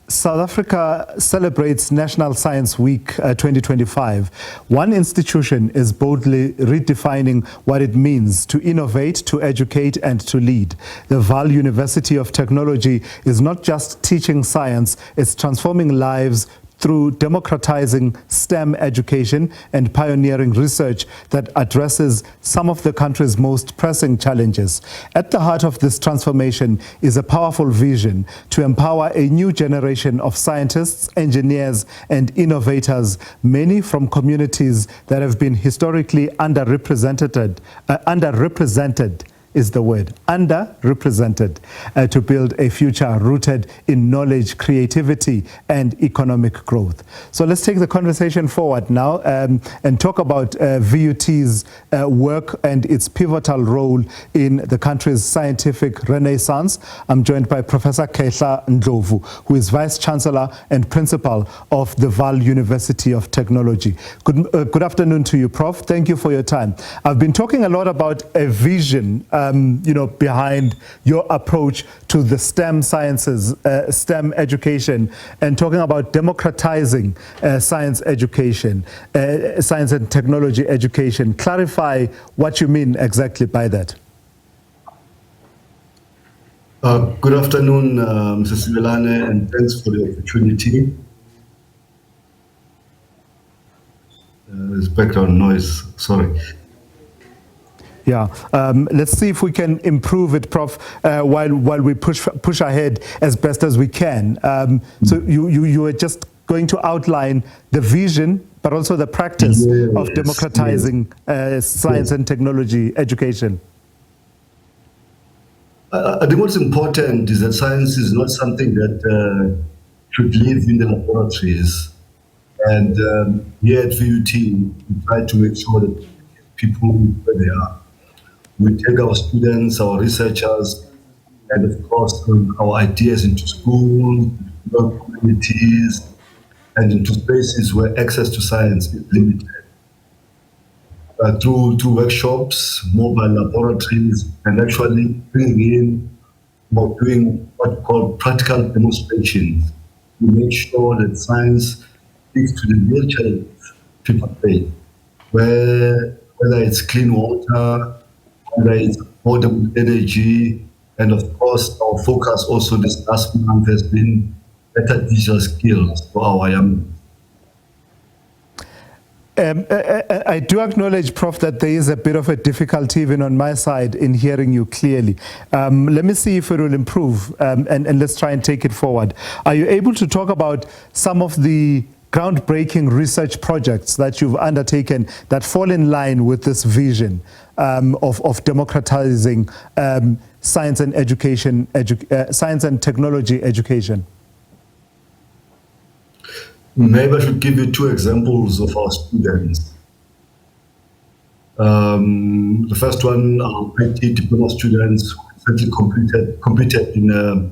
South Africa celebrates National Science Week 2025. One institution is boldly redefining what it means to innovate, to educate, and to lead. The Vaal University of Technology is not just teaching science, it's transforming lives through democratizing STEM education and pioneering research that addresses some of the country's most pressing challenges. At the heart of this transformation is a powerful vision to empower a new generation of scientists, engineers, and innovators, many from communities that have been historically underrepresented is the word, underrepresented, to build a future rooted in knowledge, creativity, and economic growth. So let's take the conversation forward now and talk about VUT's work and its pivotal role in the country's scientific renaissance. I'm joined by Professor Khehla Ndlovu, who is Vice-Chancellor and Principal of the Vaal University of Technology. Good afternoon to you, Prof. Thank you for your time. I've been talking a lot about a vision behind your approach to the STEM sciences, STEM education, and talking about democratizing science education, science and technology education. Clarify what you mean exactly by that. Good afternoon, Mr. Simelane, and thanks for the opportunity. There's background noise, sorry. Yeah, let's see if we can improve it, Prof, while we push ahead as best as we can. So you were just going to outline the vision, but also the practice of democratizing science and technology education. I think what's important is that science is not something that should live in the laboratories. And here at VUT, we try to make sure that people where they are. We take our students, our researchers, and of course our ideas into schools, communities, and into spaces where access to science is limited. Through workshops, mobile laboratories, and actually bringing in or doing what we call practical demonstrations to make sure that science speaks to the real challenges people face, whether it's clean water, whether it's affordable energy, and of course our focus also this last month has been better digital skills for our young. I do acknowledge, Prof, that there is a bit of a difficulty even on my side in hearing you clearly. Let me see if it will improve, and let's try and take it forward. Are you able to talk about some of the groundbreaking research projects that you've undertaken that fall in line with this vision of democratizing science and education, science and technology education? Maybe I should give you two examples of our students. The first one, our IT diploma students recently competed in a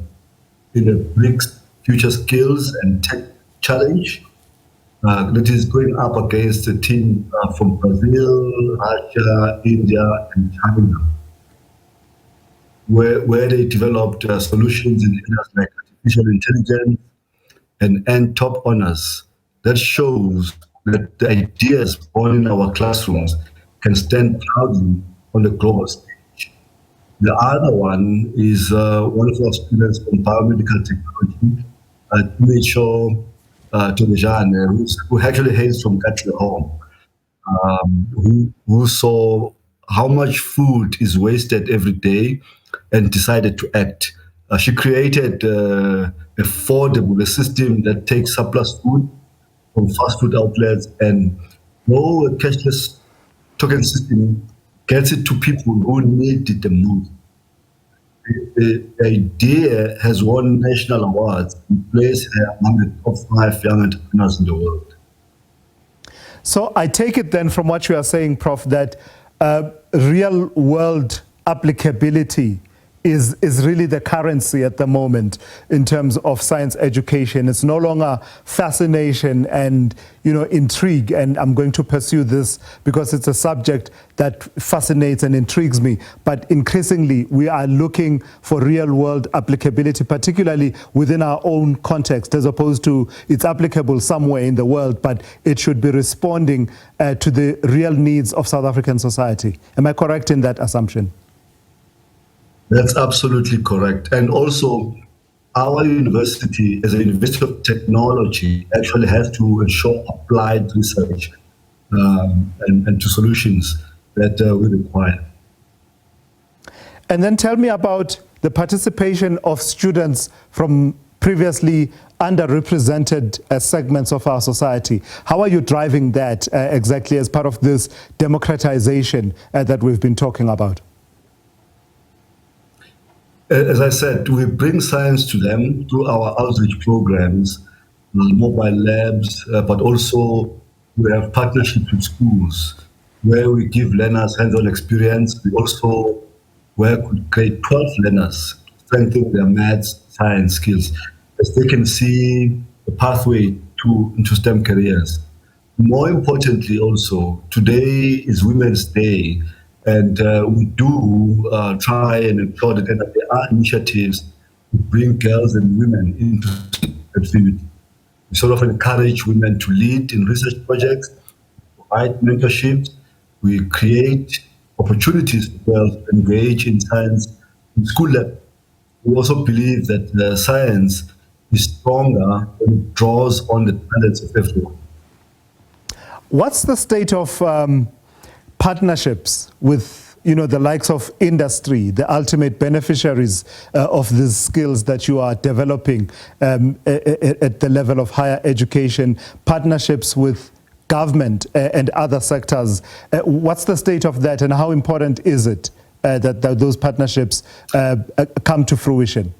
BRICS Future Skills and Tech Challenge. That is going up against a team from Brazil, Russia, India, and China, where they developed solutions in areas like artificial intelligence and earned top honors. That shows that the ideas born in our classrooms can stand proudly on the global stage. The other one is one of our students from biomedical technology, who actually hails from Katlehong, who saw how much food is wasted every day and decided to act. She created a system that takes surplus food from fast food outlets and a cashless token system gets it to people who need it the most. The idea has won national awards and placed her among the top 5 young entrepreneurs in the world. So I take it then from what you are saying, Prof, that real world applicability is really the currency at the moment in terms of science education. It's no longer fascination and intrigue, and I'm going to pursue this because it's a subject that fascinates and intrigues me. But increasingly, we are looking for real-world applicability, particularly within our own context, as opposed to it's applicable somewhere in the world, but it should be responding to the real needs of South African society. Am I correct in that assumption? That's absolutely correct. And also, our university, as a University of Technology, actually has to ensure applied research and to solutions that we require. And then tell me about the participation of students from previously underrepresented segments of our society. How are you driving that exactly as part of this democratization that we've been talking about? As I said, we bring science to them through our outreach programs, mobile labs, but also we have partnerships with schools where we give learners hands-on experience. We also work with grade 12 learners, strengthen their maths, science skills, as they can see the pathway into STEM careers. More importantly also, today is Women's Day, and we do try and ensure that there are initiatives to bring girls and women into activity. We sort of encourage women to lead in research projects, provide mentorships. We create opportunities for girls to engage in science in school level. We also believe that science is stronger when it draws on the talents of everyone. What's the state of partnerships with the likes of industry, the ultimate beneficiaries of these skills that you are developing at the level of higher education, partnerships with government and other sectors? What's the state of that, and how important is it that those partnerships come to fruition?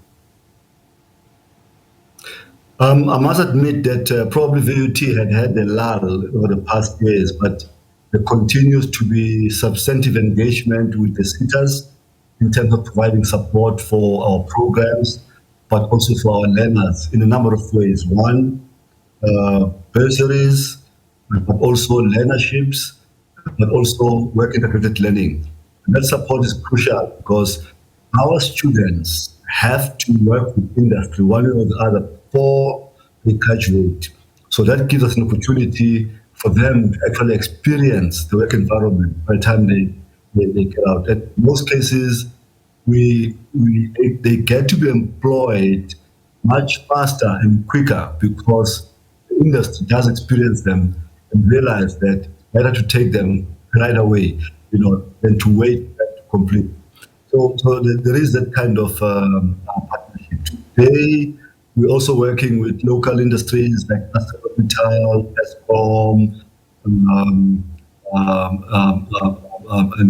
I must admit that probably VUT had a lull over the past years, but there continues to be substantive engagement with the centers in terms of providing support for our programs, but also for our learners in a number of ways. One, bursaries, but also learnerships, but also work integrated learning. And that support is crucial because our students have to work with industry one way or the other before they graduate. So that gives us an opportunity for them to actually experience the work environment by the time they get out. In most cases, they get to be employed much faster and quicker because the industry does experience them and realize that it's better to take them right away, than to wait to complete. So there is that kind of partnership. Today, we're also working with local industries like ArcelorMittal, Eskom,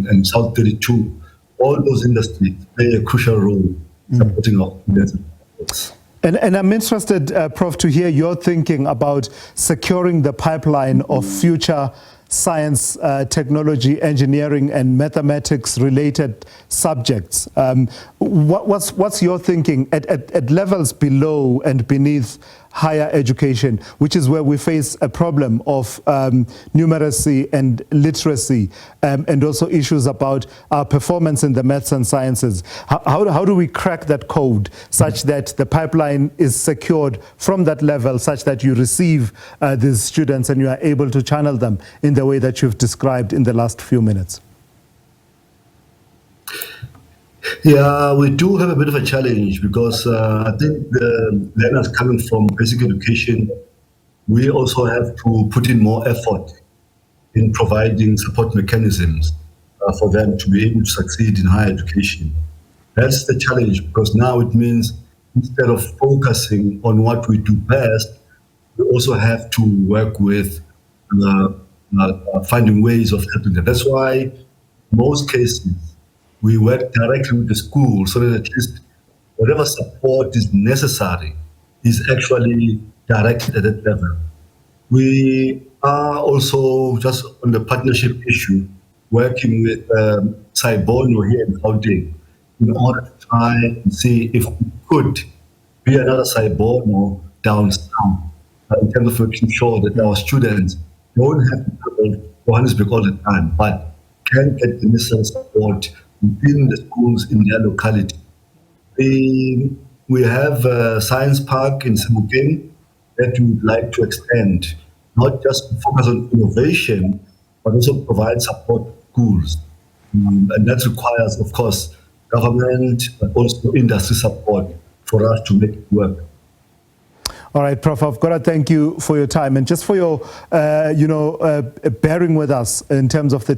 and South 32. All those industries play a crucial role in supporting our students. And I'm interested, Prof, to hear your thinking about securing the pipeline of future science, technology, engineering, and mathematics-related subjects. What's your thinking at levels below and beneath higher education, which is where we face a problem of numeracy and literacy, and also issues about our performance in the maths and sciences? How do we crack that code such that the pipeline is secured from that level, such that you receive these students and you are able to channel them in the way that you've described in the last few minutes? Yeah, we do have a bit of a challenge because I think the learners coming from basic education, we also have to put in more effort in providing support mechanisms for them to be able to succeed in higher education. That's the challenge, because now it means instead of focusing on what we do best, we also have to work with finding ways of helping them. That's why in most cases, we work directly with the school so that at least whatever support is necessary is actually directed at that level. We are also, just on the partnership issue, working with Saibono here in Gauteng in order to try and see if we could be another Saibono down south in terms of making sure that our students don't have to travel to Johannesburg all the time, but can get the necessary support within the schools in their locality. We have a science park in Sebokeng that we would like to extend, not just to focus on innovation, but also provide support to schools. And that requires, of course, government, but also industry support for us to make it work. All right, Prof, I've got to thank you for your time and just for your, bearing with us in terms of the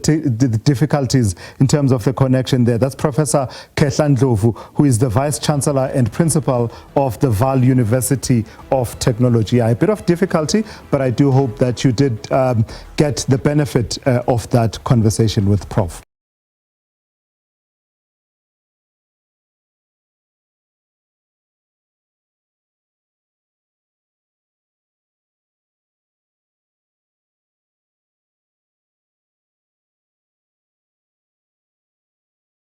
difficulties, in terms of the connection there. That's Professor Khehla Ndlovu, who is the Vice-Chancellor and Principal of the Vaal University of Technology. A bit of difficulty, but I do hope that you did get the benefit of that conversation with Prof.